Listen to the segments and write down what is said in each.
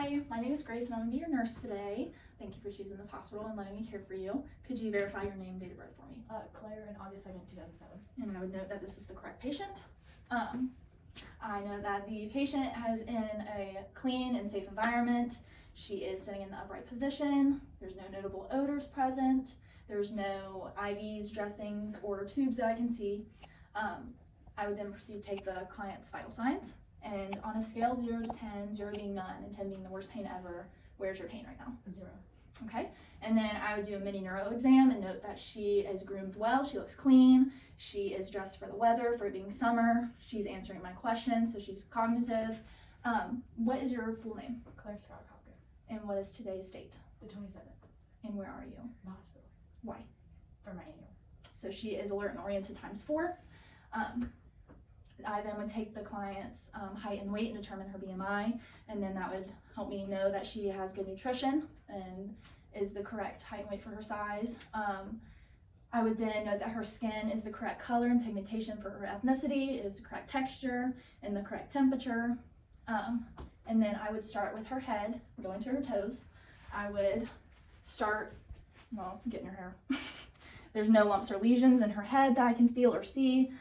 Hi, my name is Grace and I'm going to be your nurse today. Thank you for choosing this hospital and letting me care for you. Could you verify your name and date of birth for me? Claire in August 2nd, 2007. And I would note that this is the correct patient. I know that the patient is in a clean and safe environment. She is sitting in the upright position. There's no notable odors present. There's no IVs, dressings, or tubes that I can see. I would then proceed to take the client's vital signs. And on a scale 0 to 10, 0 being none and 10 being the worst pain ever, where's your pain right now? 0. Okay, and then I would do a mini neuro exam and note that she is groomed well, she looks clean, she is dressed for the weather, for it being summer, she's answering my questions, so she's cognitive. What is your full name? Claire Scott Cocker. And what is today's date? The 27th. And where are you? The hospital. Why? For my annual. So she is alert and oriented ×4. I then would take the client's height and weight and determine her BMI, and then that would help me know that she has good nutrition and is the correct height and weight for her size. I would then note that her skin is the correct color and pigmentation for her ethnicity, is the correct texture and the correct temperature. And then I would start with her head, going to her toes. I would start, well, getting her hair. There's no lumps or lesions in her head that I can feel or see.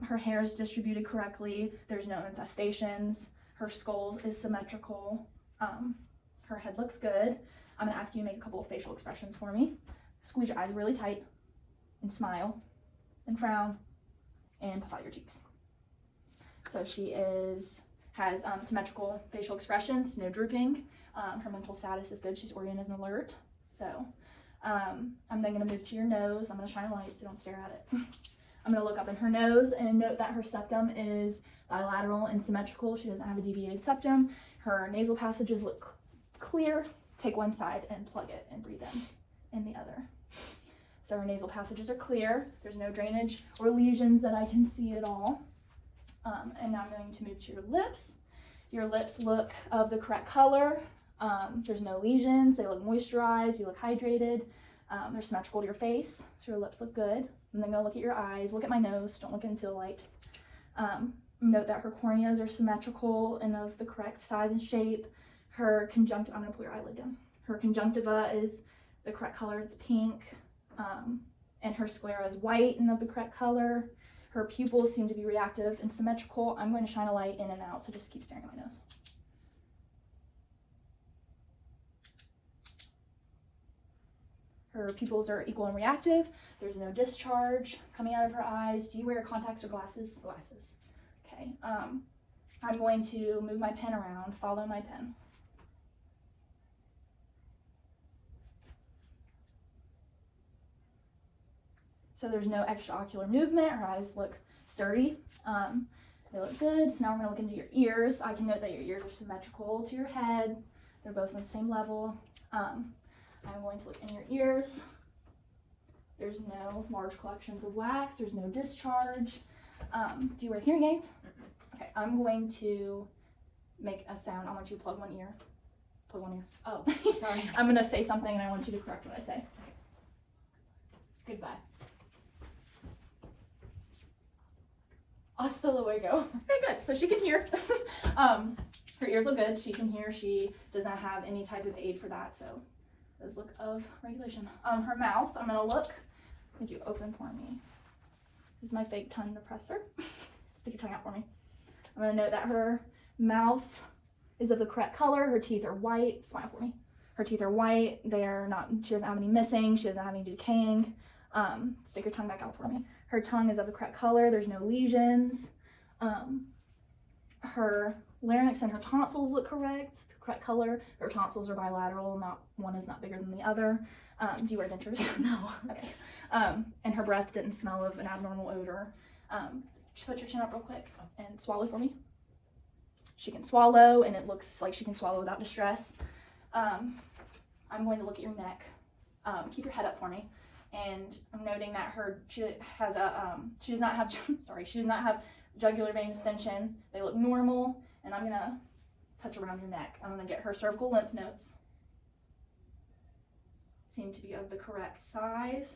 Her hair is distributed correctly. There's no infestations. Her skull is symmetrical. Her head looks good. I'm gonna ask you to make a couple of facial expressions for me. Squeeze your eyes really tight and smile and frown and puff out your cheeks. So she has symmetrical facial expressions, no drooping. Her mental status is good. She's oriented and alert. So I'm then gonna move to your nose. I'm gonna shine a light so don't stare at it. I'm going to look up in her nose and note that her septum is bilateral and symmetrical. She doesn't have a deviated septum. Her nasal passages look clear. Take one side and plug it and breathe in the other. So her nasal passages are clear. There's no drainage or lesions that I can see at all. And now I'm going to move to your lips. Your lips look of the correct color. There's no lesions. They look moisturized. You look hydrated. They're symmetrical to your face, so your lips look good. I'm then gonna look at your eyes, look at my nose, don't look into the light. Note that her corneas are symmetrical and of the correct size and shape. Her conjunctiva, I'm gonna pull your eyelid down. Her conjunctiva is the correct color, it's pink. And her sclera is white and of the correct color. Her pupils seem to be reactive and symmetrical. I'm going to shine a light in and out, so just keep staring at my nose. Her pupils are equal and reactive. There's no discharge coming out of her eyes. Do you wear contacts or glasses? Glasses. Okay. I'm going to move my pen around. Follow my pen. So there's no extraocular movement. Her eyes look sturdy. They look good. So now we're going to look into your ears. I can note that your ears are symmetrical to your head. They're both on the same level. I'm going to look in your ears. There's no large collections of wax. There's no discharge. Do you wear hearing aids? Okay, I'm going to make a sound. I want you to plug one ear. Plug one ear. Oh, sorry. I'm going to say something and I want you to correct what I say. Goodbye. Hasta luego. Okay, good. So she can hear. Her ears look good. She can hear. She does not have any type of aid for that, so those look of regulation. Her mouth, I'm gonna look. Could you open for me? This is my fake tongue depressor. Stick your tongue out for me. I'm gonna note that her mouth is of the correct color. Her teeth are white. Smile for me. Her teeth are white. They're not, she doesn't have any missing. She doesn't have any decaying. Stick your tongue back out for me. Her tongue is of the correct color. There's no lesions. Her larynx and her tonsils look correct. The correct color. Her tonsils are bilateral. One is not bigger than the other. Do you wear dentures? No. Okay. And her breath didn't smell of an abnormal odor. Just put your chin up real quick and swallow for me. She can swallow, and it looks like she can swallow without distress. I'm going to look at your neck. Keep your head up for me. And I'm noting that she does not have jugular vein distension. They look normal, and I'm gonna touch around your neck. I'm gonna get her cervical lymph nodes. Seem to be of the correct size.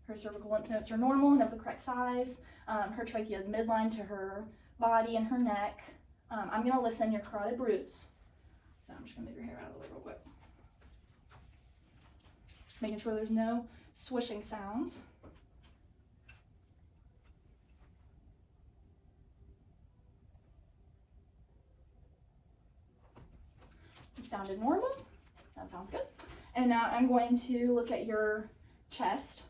Her cervical lymph nodes are normal and of the correct size. Her trachea is midline to her body and her neck. I'm going to listen your carotid roots. So I'm just going to move your hair out of the way real quick. Making sure there's no swishing sounds. It sounded normal. That sounds good. And now I'm going to look at your chest.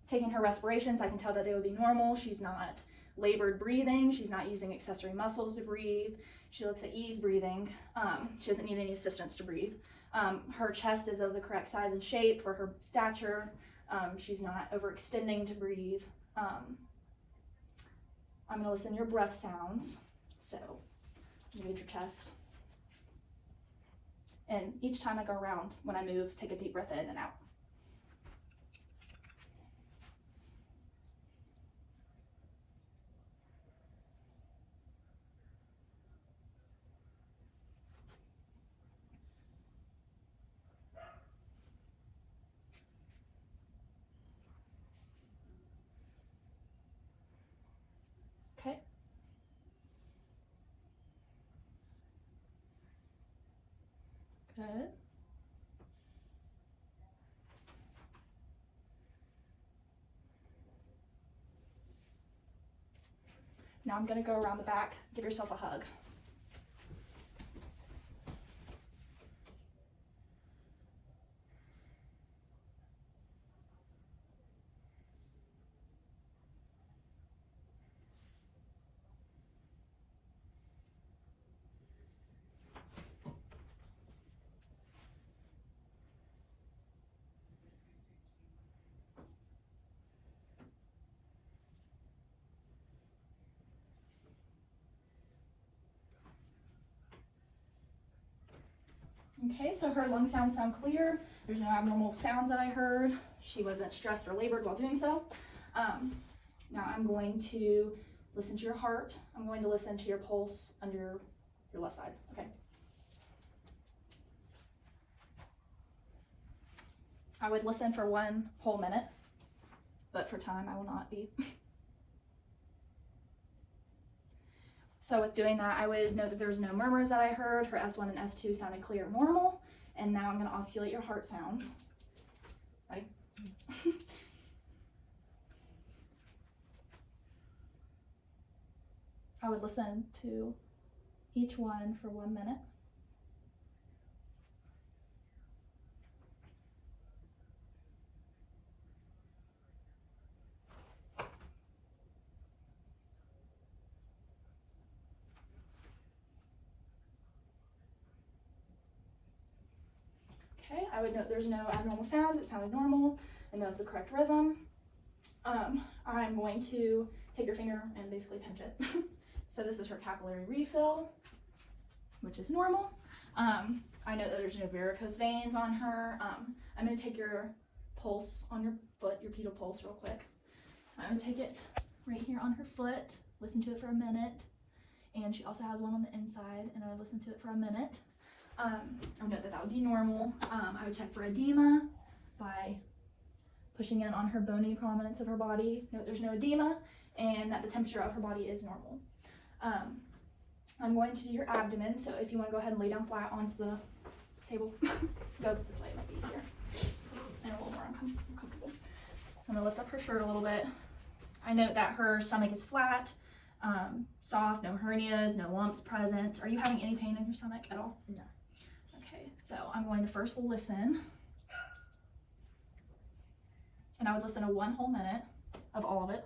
Taking her respirations, I can tell that they would be normal. She's not labored breathing. She's not using accessory muscles to breathe. She looks at ease breathing. She doesn't need any assistance to breathe. Her chest is of the correct size and shape for her stature. She's not overextending to breathe. I'm going to listen to your breath sounds. So, you get your chest. And each time I go around, when I move, take a deep breath in and out. Okay. Good. Now I'm going to go around the back. Give yourself a hug. Okay, so her lung sounds sound clear. There's no abnormal sounds that I heard. She wasn't stressed or labored while doing so. Now I'm going to listen to your heart. I'm going to listen to your pulse under your left side, okay? I would listen for 1 whole minute, but for time I will not be. So with doing that, I would note that there was no murmurs that I heard. Her S1 and S2 sounded clear and normal. And now I'm going to osculate your heart sounds. Ready? I would listen to each one for 1 minute. Okay, I would note there's no abnormal sounds. It sounded normal and of the correct rhythm. I'm going to take your finger and basically pinch it. So this is her capillary refill, which is normal. I know that there's no varicose veins on her. I'm going to take your pulse on your foot, your pedal pulse real quick. So I'm going to take it right here on her foot, listen to it for a minute. And she also has one on the inside, and I would listen to it for a minute. I would note that that would be normal. I would check for edema by pushing in on her bony prominence of her body. Note there's no edema, and that the temperature of her body is normal. I'm going to do your abdomen, so if you want to go ahead and lay down flat onto the table, go this way, it might be easier and a little more uncomfortable. So I'm going to lift up her shirt a little bit. I note that her stomach is flat, soft, no hernias, no lumps present. Are you having any pain in your stomach at all? No. Okay, so I'm going to first listen. And I would listen to 1 whole minute of all of it.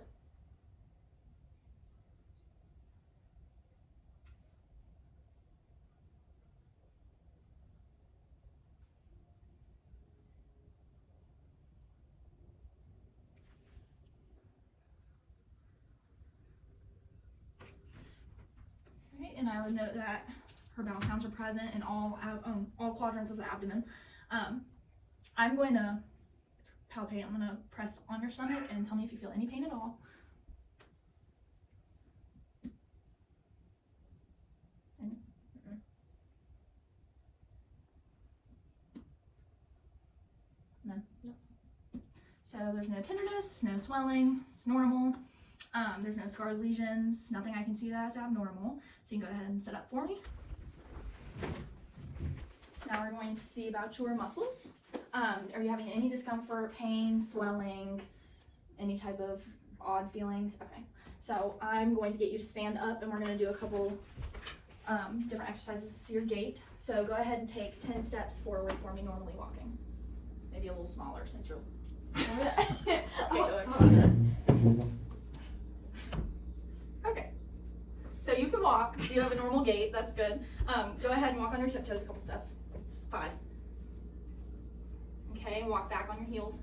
Okay, and I would note that her bowel sounds are present in all quadrants of the abdomen. I'm going to palpate. I'm going to press on your stomach and tell me if you feel any pain at all. None? No. So there's no tenderness, no swelling, it's normal. There's no scars, lesions, nothing I can see that's abnormal. So you can go ahead and sit up for me. So now we're going to see about your muscles. Are you having any discomfort, pain, swelling, any type of odd feelings? Okay. So I'm going to get you to stand up and we're going to do a couple different exercises to see your gait. So go ahead and take 10 steps forward for me, normally walking. Maybe a little smaller since you're... Okay, go ahead. Okay. So you can walk. You have a normal gait. That's good. Go ahead and walk on your tiptoes a couple steps. Just 5. Okay, and walk back on your heels.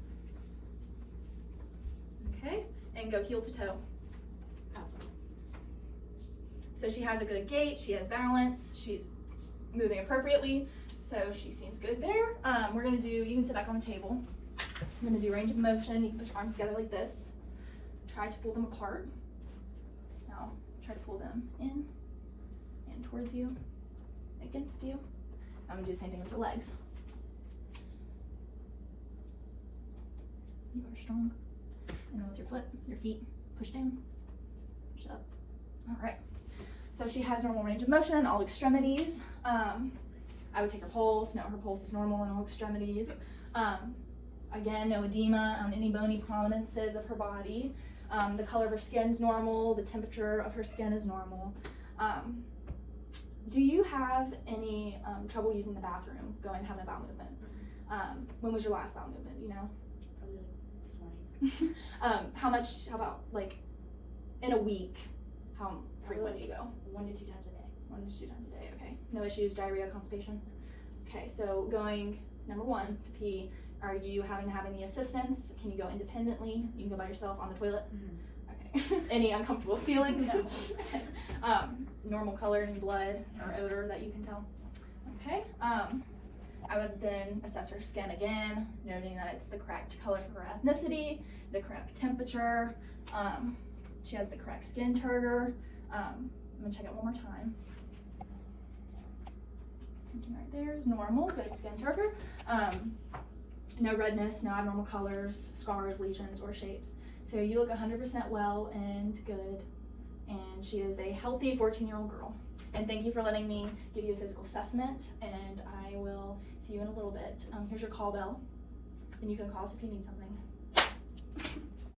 Okay, and go heel to toe. So she has a good gait, she has balance, she's moving appropriately, so she seems good there. We're gonna do, you can sit back on the table. I'm gonna do range of motion. You can put your arms together like this. Try to pull them apart. Now, try to pull them in and towards you, against you. I'm gonna do the same thing with your legs. You are strong. And then with your foot, your feet, push down, push up. All right. So she has normal range of motion in all extremities. I would take her pulse. No, her pulse is normal in all extremities. Again, no edema on any bony prominences of her body. The color of her skin is normal. The temperature of her skin is normal. Do you have any trouble using the bathroom, having a bowel movement? When was your last bowel movement? Do you know? Probably like this morning. How about like in a week? How frequent do you go? 1 to 2 times a day. 1 to 2 times a day, okay. No issues, diarrhea, constipation? Okay, so going, number 1, to pee, are you having to have any assistance? Can you go independently? You can go by yourself on the toilet? Mm-hmm. Okay. Any uncomfortable feelings? No. Normal color in blood or odor that you can tell? Okay. I would then assess her skin again, noting that it's the correct color for her ethnicity, the correct temperature, she has the correct skin turgor. I'm gonna check it one more time. Right there is normal, good skin turgor. No redness, no abnormal colors, scars, lesions, or shapes. So you look 100% well and good. And she is a healthy 14-year-old girl. And thank you for letting me give you a physical assessment. And I will see you in a little bit. Here's your call bell. And you can call us if you need something.